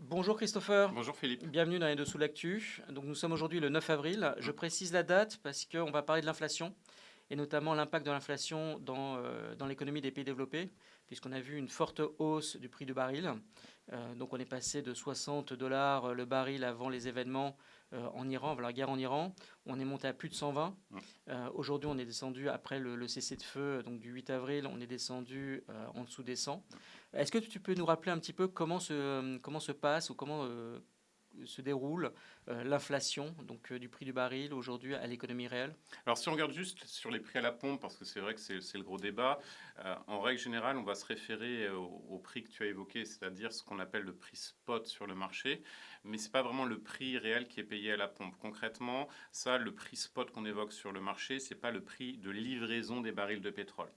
Bonjour Christopher, Bonjour Philippe. bienvenue dans les Dessous de l'actu. Donc nous sommes aujourd'hui le 9 avril. Je Mm. précise la date parce qu'on va parler de l'inflation et notamment l'impact de l'inflation dans l'économie des pays développés, puisqu'on a vu une forte hausse du prix du baril. Donc on est passé de 60 dollars le baril avant les événements en Iran, avant la guerre en Iran. On est monté à plus de 120. Mm. Aujourd'hui on est descendu après le cessez-le-feu donc du 8 avril, on est descendu en dessous des 100. Est-ce que tu peux nous rappeler un petit peu comment se passe ou comment se déroule l'inflation donc du prix du baril aujourd'hui à l'économie réelle? Alors si on regarde juste sur les prix à la pompe, parce que c'est vrai que c'est le gros débat, en règle générale, on va se référer au prix que tu as évoqué, c'est-à-dire ce qu'on appelle le prix spot sur le marché, mais ce n'est pas vraiment le prix réel qui est payé à la pompe. Concrètement, ça, le prix spot qu'on évoque sur le marché, ce n'est pas le prix de livraison des barils de pétrole.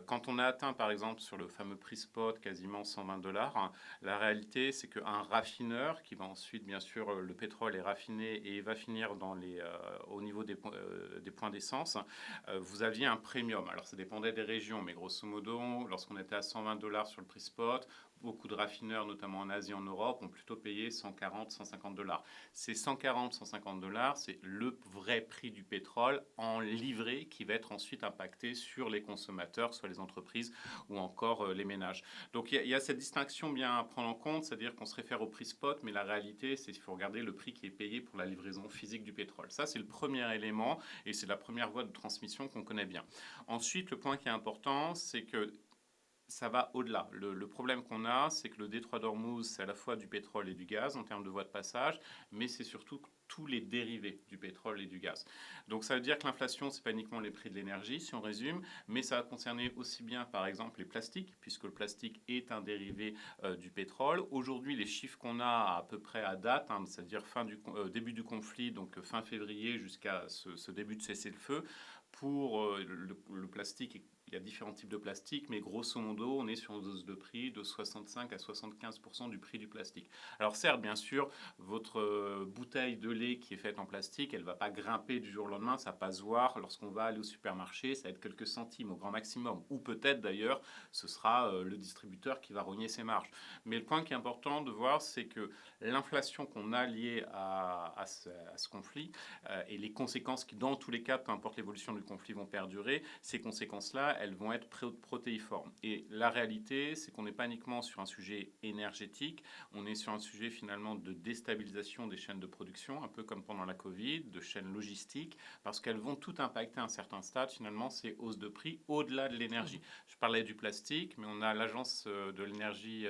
Quand on a atteint, par exemple, sur le fameux prix spot, quasiment 120 dollars, la réalité, c'est qu'un raffineur, qui va ensuite, bien sûr, le pétrole est raffiné et va finir au niveau des points d'essence, vous aviez un premium. Alors ça dépendait des régions, mais grosso modo, lorsqu'on était à 120 dollars sur le prix spot, beaucoup de raffineurs, notamment en Asie, en Europe, ont plutôt payé 140, 150 dollars. Ces 140, 150 dollars, c'est le vrai prix du pétrole en livrée qui va être ensuite impacté sur les consommateurs, soit les entreprises ou encore les ménages. Donc il y a cette distinction bien à prendre en compte, c'est-à-dire qu'on se réfère au prix spot, mais la réalité, c'est qu'il faut regarder le prix qui est payé pour la livraison physique du pétrole. Ça, c'est le premier élément et c'est la première voie de transmission qu'on connaît bien. Ensuite, le point qui est important, c'est que ça va au-delà. Le problème qu'on a, c'est que le détroit d'Ormuz, c'est à la fois du pétrole et du gaz en termes de voies de passage, mais c'est surtout tous les dérivés du pétrole et du gaz. Donc ça veut dire que l'inflation, c'est pas uniquement les prix de l'énergie, si on résume, mais ça va concerner aussi bien, par exemple, les plastiques, puisque le plastique est un dérivé du pétrole. Aujourd'hui, les chiffres qu'on a à peu près à date, c'est-à-dire début du conflit, donc fin février jusqu'à ce début de cessez-le-feu, pour le plastique, il y a différents types de plastique, mais grosso modo, on est sur une dose de prix de 65 à 75% du prix du plastique. Alors certes, bien sûr, votre bouteille de lait qui est faite en plastique, elle ne va pas grimper du jour au lendemain, ça ne va pas se voir lorsqu'on va aller au supermarché, ça va être quelques centimes au grand maximum. Ou peut-être d'ailleurs, ce sera le distributeur qui va rogner ses marges. Mais le point qui est important de voir, c'est que l'inflation qu'on a liée à ce conflit et les conséquences qui, dans tous les cas, peu importe l'évolution du conflit, vont perdurer, ces conséquences-là, elles vont être protéiformes. Et la réalité, c'est qu'on n'est pas uniquement sur un sujet énergétique, on est sur un sujet finalement de déstabilisation des chaînes de production, un peu comme pendant la Covid, de chaînes logistiques, parce qu'elles vont tout impacter à un certain stade, finalement, ces hausses de prix au-delà de l'énergie. Je parlais du plastique, mais on a l'Agence de l'énergie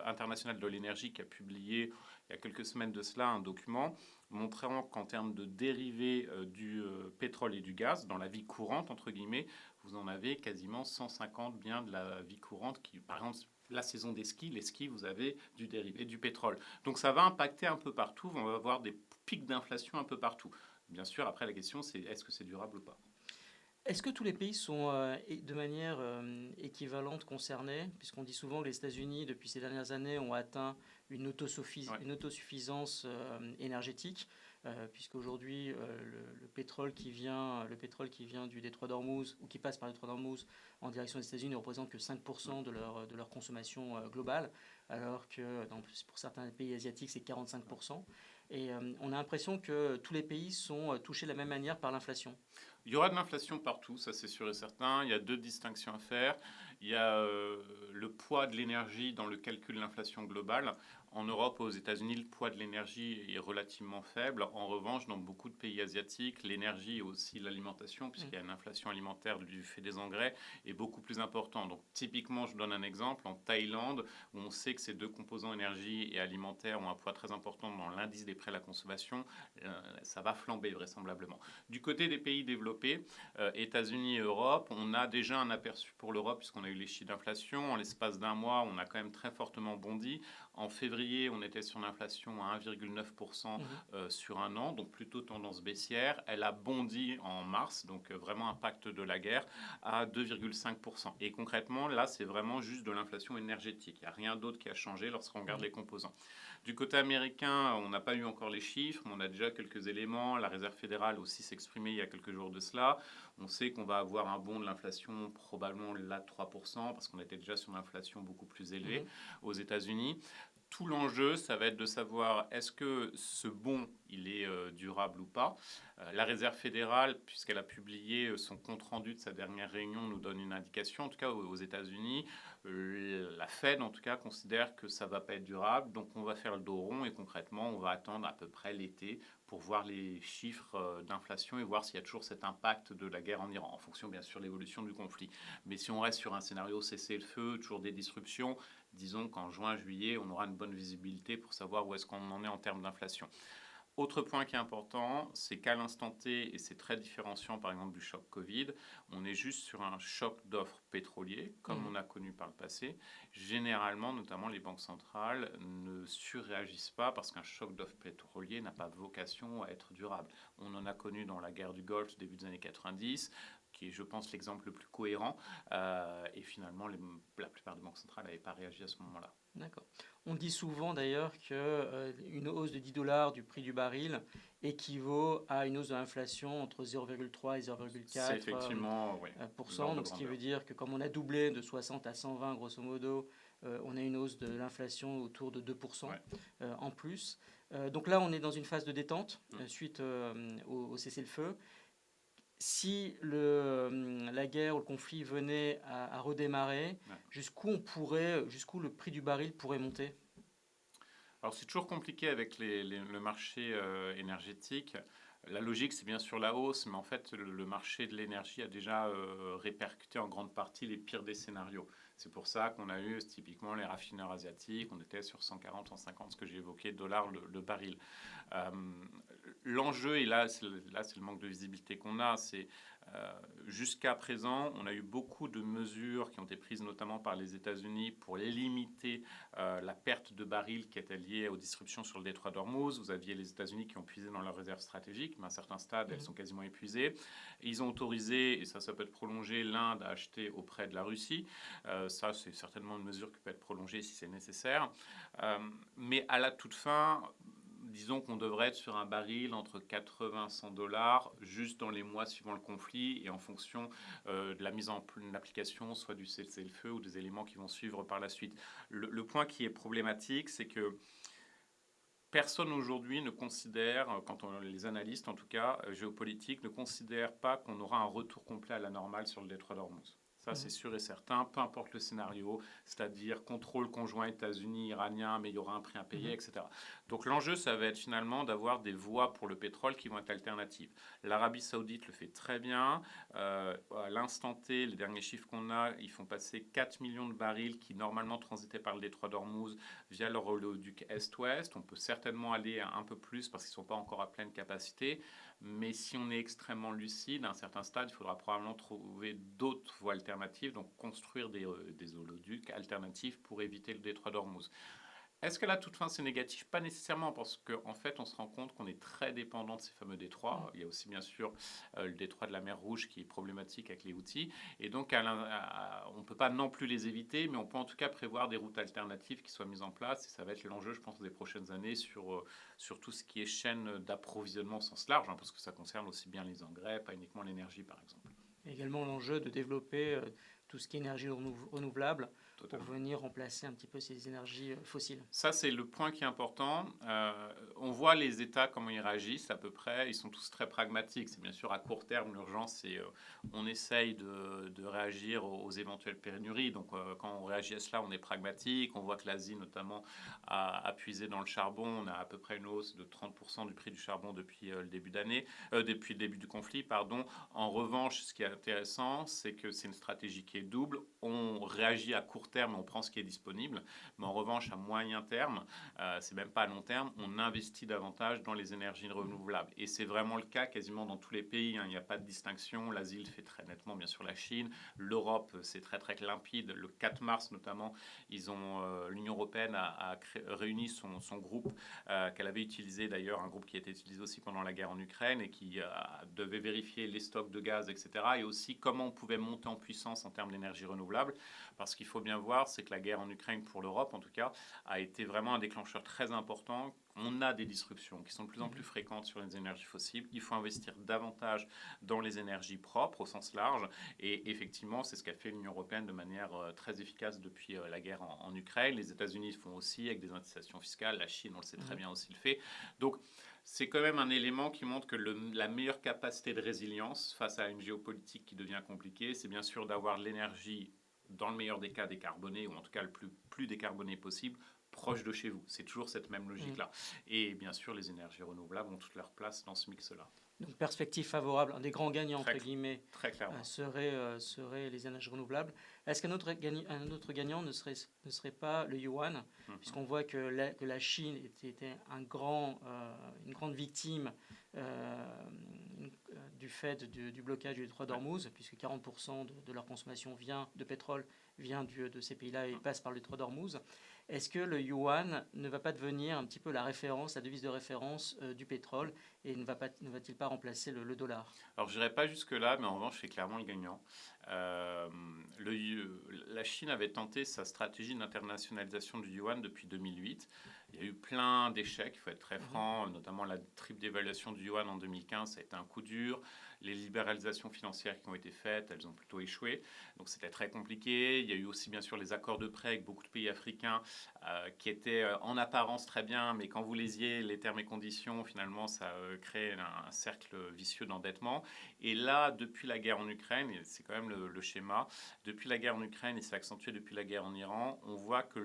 internationale de l'énergie qui a publié il y a quelques semaines de cela un document montrant qu'en termes de dérivés du pétrole et du gaz, dans la vie courante, entre guillemets, vous en avez quasiment 150 bien de la vie courante qui, par exemple, la saison des skis, les skis, vous avez du dérivé du pétrole. Donc ça va impacter un peu partout, on va avoir des pics d'inflation un peu partout. Bien sûr, après la question c'est est-ce que c'est durable ou pas. Est-ce que tous les pays sont de manière équivalente concernés? Puisqu'on dit souvent que les États-Unis, depuis ces dernières années, ont atteint Ouais. une autosuffisance énergétique, puisqu'aujourd'hui, le pétrole qui vient du détroit d'Ormuz ou qui passe par le détroit d'Ormuz en direction des États-Unis ne représente que 5% de leur consommation globale, alors que pour certains pays asiatiques, c'est 45%. Et on a l'impression que tous les pays sont touchés de la même manière par l'inflation. Il y aura de l'inflation partout, ça c'est sûr et certain. Il y a deux distinctions à faire. Il y a le poids de l'énergie dans le calcul de l'inflation globale. En Europe, aux États-Unis, le poids de l'énergie est relativement faible. En revanche, dans beaucoup de pays asiatiques, l'énergie et aussi l'alimentation, puisqu'il y a une inflation alimentaire du fait des engrais, est beaucoup plus importante. Donc typiquement, je donne un exemple, en Thaïlande, où on sait que ces deux composants énergie et alimentaire ont un poids très important dans l'indice des prix à la consommation, ça va flamber vraisemblablement. Du côté des pays développés, États-Unis et Europe, on a déjà un aperçu pour l'Europe puisqu'on a eu les chiffres d'inflation. En l'espace d'un mois, on a quand même très fortement bondi. En février, on était sur une inflation à 1,9% Mhm. sur un an, donc plutôt tendance baissière. Elle a bondi en mars, donc vraiment impact de la guerre, à 2,5%. Et concrètement, là, c'est vraiment juste de l'inflation énergétique. Il n'y a rien d'autre qui a changé lorsqu'on regarde Mhm. les composants. Du côté américain, on n'a pas eu encore les chiffres, mais on a déjà quelques éléments. La Réserve fédérale aussi s'est exprimée il y a quelques jours de cela. On sait qu'on va avoir un bond de l'inflation probablement là de 3%, parce qu'on était déjà sur une inflation beaucoup plus élevée Mhm. aux États-Unis. tout l'enjeu, ça va être de savoir est-ce que ce bon, il est durable ou pas. La Réserve fédérale, puisqu'elle a publié son compte-rendu de sa dernière réunion, nous donne une indication, en tout cas aux États-Unis. La Fed, en tout cas, considère que ça ne va pas être durable. Donc, on va faire le dos rond et concrètement, on va attendre à peu près l'été pour voir les chiffres d'inflation et voir s'il y a toujours cet impact de la guerre en Iran, en fonction, bien sûr, de l'évolution du conflit. Mais si on reste sur un scénario cessez-le-feu, toujours des disruptions, disons qu'en juin, juillet, on aura une bonne visibilité pour savoir où est-ce qu'on en est en termes d'inflation. Autre point qui est important, c'est qu'à l'instant T, et c'est très différenciant par exemple du choc Covid, on est juste sur un choc d'offres pétrolier, comme on a connu par le passé. Généralement, notamment les banques centrales ne surréagissent pas parce qu'un choc d'offres pétrolier n'a pas vocation à être durable. On en a connu dans la guerre du Golfe début des années 90, qui est, je pense, l'exemple le plus cohérent. Et finalement, la plupart des banques centrales n'avaient pas réagi à ce moment-là. D'accord. On dit souvent d'ailleurs qu'une hausse de 10 dollars du prix du baril équivaut à une hausse de l'inflation entre 0,3 et C'est 0,4 effectivement, oui, donc ce qui veut dire que comme on a doublé de 60 à 120 grosso modo, on a une hausse de l'inflation autour de 2% ouais. en plus. Donc là, on est dans une phase de détente suite au cessez-le-feu. Si la guerre ou le conflit venait à redémarrer, Ouais. jusqu'où le prix du baril pourrait monter? Alors c'est toujours compliqué avec le marché énergétique. La logique, c'est bien sûr la hausse, mais en fait, le marché de l'énergie a déjà répercuté en grande partie les pires des scénarios. C'est pour ça qu'on a eu typiquement les raffineurs asiatiques, on était sur 140, 150, ce que j'ai évoqué, dollars le baril. Euh, L'enjeu, et là c'est le manque de visibilité qu'on a, c'est jusqu'à présent, on a eu beaucoup de mesures qui ont été prises notamment par les États-Unis pour limiter la perte de barils qui était liée aux disruptions sur le détroit d'Ormuz. Vous aviez les États-Unis qui ont puisé dans leurs réserves stratégiques, mais à un certain stade, elles sont quasiment épuisées. Et ils ont autorisé, et ça peut être prolongé, l'Inde à acheter auprès de la Russie. Ça, c'est certainement une mesure qui peut être prolongée si c'est nécessaire. Mais à la toute fin, disons qu'on devrait être sur un baril entre 80 et 100 dollars juste dans les mois suivant le conflit et en fonction de la mise en application soit du cessez-le-feu ou des éléments qui vont suivre par la suite. Le point qui est problématique, c'est que personne aujourd'hui ne considère, les analystes en tout cas géopolitiques, ne considèrent pas qu'on aura un retour complet à la normale sur le détroit d'Ormuz. Ça, c'est sûr et certain, peu importe le scénario, c'est-à-dire contrôle conjoint États-Unis-Iranien, mais il y aura un prix à payer, etc. Donc l'enjeu, ça va être finalement d'avoir des voies pour le pétrole qui vont être alternatives. L'Arabie Saoudite le fait très bien. À l'instant T, les derniers chiffres qu'on a, ils font passer 4 millions de barils qui normalement transitaient par le détroit d'Ormuz via leur oléoduc Est-Ouest. On peut certainement aller un peu plus parce qu'ils ne sont pas encore à pleine capacité. Mais si on est extrêmement lucide, à un certain stade, il faudra probablement trouver d'autres voies alternatives, donc construire des oléoducs alternatifs pour éviter le détroit d'Ormuz. Est-ce que là, toute fin, c'est négatif? Pas nécessairement, parce qu'en fait, on se rend compte qu'on est très dépendant de ces fameux détroits. Il y a aussi, bien sûr, le détroit de la mer Rouge qui est problématique avec les Houthis. Et donc, on ne peut pas non plus les éviter, mais on peut en tout cas prévoir des routes alternatives qui soient mises en place. Et ça va être l'enjeu, je pense, des prochaines années sur tout ce qui est chaîne d'approvisionnement au sens large, parce que ça concerne aussi bien les engrais, pas uniquement l'énergie, par exemple. Et également l'enjeu de développer tout ce qui est énergie renouvelable Totalement. pour venir remplacer un petit peu ces énergies fossiles. Ça, c'est le point qui est important. On voit les États, comment ils réagissent à peu près. Ils sont tous très pragmatiques. C'est bien sûr à court terme, l'urgence, c'est on essaye de réagir aux éventuelles pénuries. Donc, quand on réagit à cela, on est pragmatique. On voit que l'Asie, notamment, a puisé dans le charbon. On a à peu près une hausse de 30% du prix du charbon depuis le début d'année, depuis le début du conflit, pardon. En revanche, ce qui est intéressant, c'est que c'est une stratégie qui est double. On réagit à court terme, on prend ce qui est disponible. Mais en revanche, à moyen terme, c'est même pas à long terme, on investit davantage dans les énergies renouvelables. Et c'est vraiment le cas quasiment dans tous les pays. Il n'y a pas de distinction. L'Asie le fait très nettement, bien sûr, la Chine. L'Europe, c'est très très limpide. Le 4 mars notamment, l'Union européenne a réuni son groupe qu'elle avait utilisé d'ailleurs, un groupe qui a été utilisé aussi pendant la guerre en Ukraine et qui devait vérifier les stocks de gaz, etc. Et aussi comment on pouvait monter en puissance en termes d'énergie renouvelable Parce qu'il faut bien voir, c'est que la guerre en Ukraine, pour l'Europe en tout cas, a été vraiment un déclencheur très important. On a des disruptions qui sont de plus en plus fréquentes sur les énergies fossiles. Il faut investir davantage dans les énergies propres au sens large. Et effectivement, c'est ce qu'a fait l'Union européenne de manière très efficace depuis la guerre en Ukraine. Les États-Unis le font aussi avec des incitations fiscales. La Chine, on le sait très bien aussi, le fait. Donc, c'est quand même un élément qui montre que la meilleure capacité de résilience face à une géopolitique qui devient compliquée, c'est bien sûr d'avoir de l'énergie, dans le meilleur des cas, décarbonée, ou en tout cas le plus décarboné possible, proche de chez vous. C'est toujours cette même logique-là. Et bien sûr, les énergies renouvelables ont toute leur place dans ce mix-là. Donc, perspective favorable. Un des grands gagnants, entre guillemets, très clairement. serait les énergies renouvelables. Est-ce qu'un autre, gagnant ne serait pas le yuan, puisqu'on voit que la Chine était une grande victime du fait du blocage du détroit d'Ormuz, puisque 40% de leur consommation de pétrole vient de ces pays-là et passe par le détroit d'Ormuz. Est-ce que le yuan ne va pas devenir un petit peu la devise de référence du pétrole et ne va-t-il pas remplacer le dollar? Alors, je n'irai pas jusque-là, mais en revanche, c'est clairement le gagnant. La Chine avait tenté sa stratégie d'internationalisation du yuan depuis 2008. Il y a eu plein d'échecs, il faut être très franc, notamment la triple dévaluation du yuan en 2015, ça a été un coup dur. Les libéralisations financières qui ont été faites, elles ont plutôt échoué. Donc c'était très compliqué. Il y a eu aussi bien sûr les accords de prêt avec beaucoup de pays africains qui étaient en apparence très bien, mais quand vous lisiez les termes et conditions, finalement ça crée un cercle vicieux d'endettement. Et là, depuis la guerre en Ukraine, et c'est quand même le schéma, depuis la guerre en Ukraine, et c'est accentué depuis la guerre en Iran, on voit que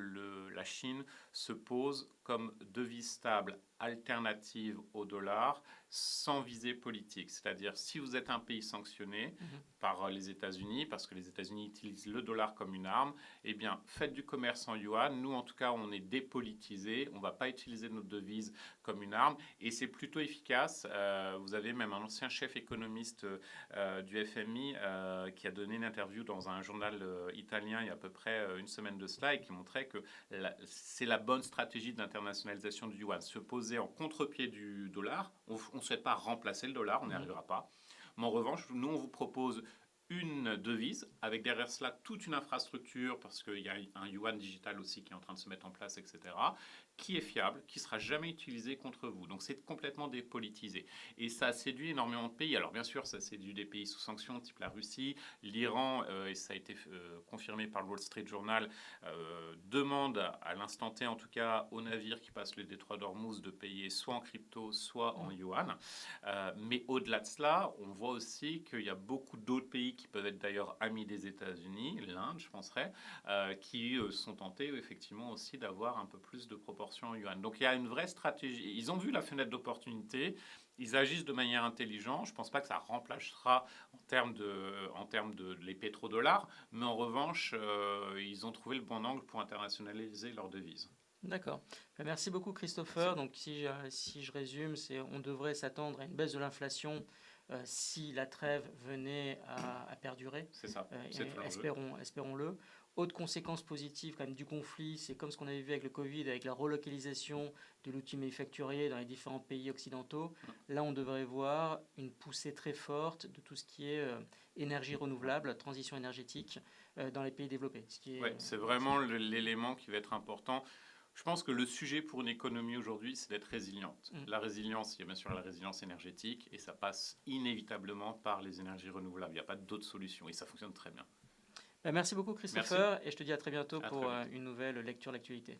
la Chine se pose comme devise stable alternative au dollar sans visée politique. C'est-à-dire, si vous êtes un pays sanctionné par les États-Unis, parce que les États-Unis utilisent le dollar comme une arme, eh bien, faites du commerce en yuan. Nous, en tout cas, on est dépolitisé. On ne va pas utiliser notre devise comme une arme. Et c'est plutôt efficace. Vous avez même un ancien chef économiste du FMI qui a donné une interview dans un journal italien il y a à peu près une semaine de cela et qui montrait que c'est la bonne stratégie d'internationalisation du yuan. Se poser en contre-pied du dollar. On ne souhaite pas remplacer le dollar, on n'y arrivera pas. Mais en revanche, nous, on vous propose une devise avec derrière cela toute une infrastructure parce qu'il y a un yuan digital aussi qui est en train de se mettre en place, etc., qui est fiable, qui ne sera jamais utilisé contre vous. Donc c'est complètement dépolitisé. Et ça a séduit énormément de pays. Alors bien sûr, ça séduit des pays sous sanctions, type la Russie, l'Iran, et ça a été confirmé par le Wall Street Journal, demande à l'instant T, en tout cas, aux navires qui passent le détroit d'Ormuz de payer soit en crypto, soit en yuan. Mais au-delà de cela, on voit aussi qu'il y a beaucoup d'autres pays qui peuvent être d'ailleurs amis des États-Unis, l'Inde, je penserais, qui sont tentés effectivement aussi d'avoir un peu plus de proportions en yuan. Donc il y a une vraie stratégie. Ils ont vu la fenêtre d'opportunité. Ils agissent de manière intelligente. Je ne pense pas que ça remplacera en termes de les pétrodollars, mais en revanche, ils ont trouvé le bon angle pour internationaliser leur devise. D'accord. Merci beaucoup Christopher. Donc si je résume, on devrait s'attendre à une baisse de l'inflation si la trêve venait à perdurer. C'est ça. Espérons-le. Autre conséquence positive quand même du conflit, c'est comme ce qu'on avait vu avec le Covid, avec la relocalisation de l'outil manufacturier dans les différents pays occidentaux. Là, on devrait voir une poussée très forte de tout ce qui est énergie renouvelable, transition énergétique dans les pays développés. C'est vraiment l'élément qui va être important. Je pense que le sujet pour une économie aujourd'hui, c'est d'être résiliente. La résilience, il y a bien sûr la résilience énergétique et ça passe inévitablement par les énergies renouvelables. Il n'y a pas d'autre solution et ça fonctionne très bien. Merci beaucoup Christopher et je te dis à très bientôt pour une nouvelle lecture d'actualité.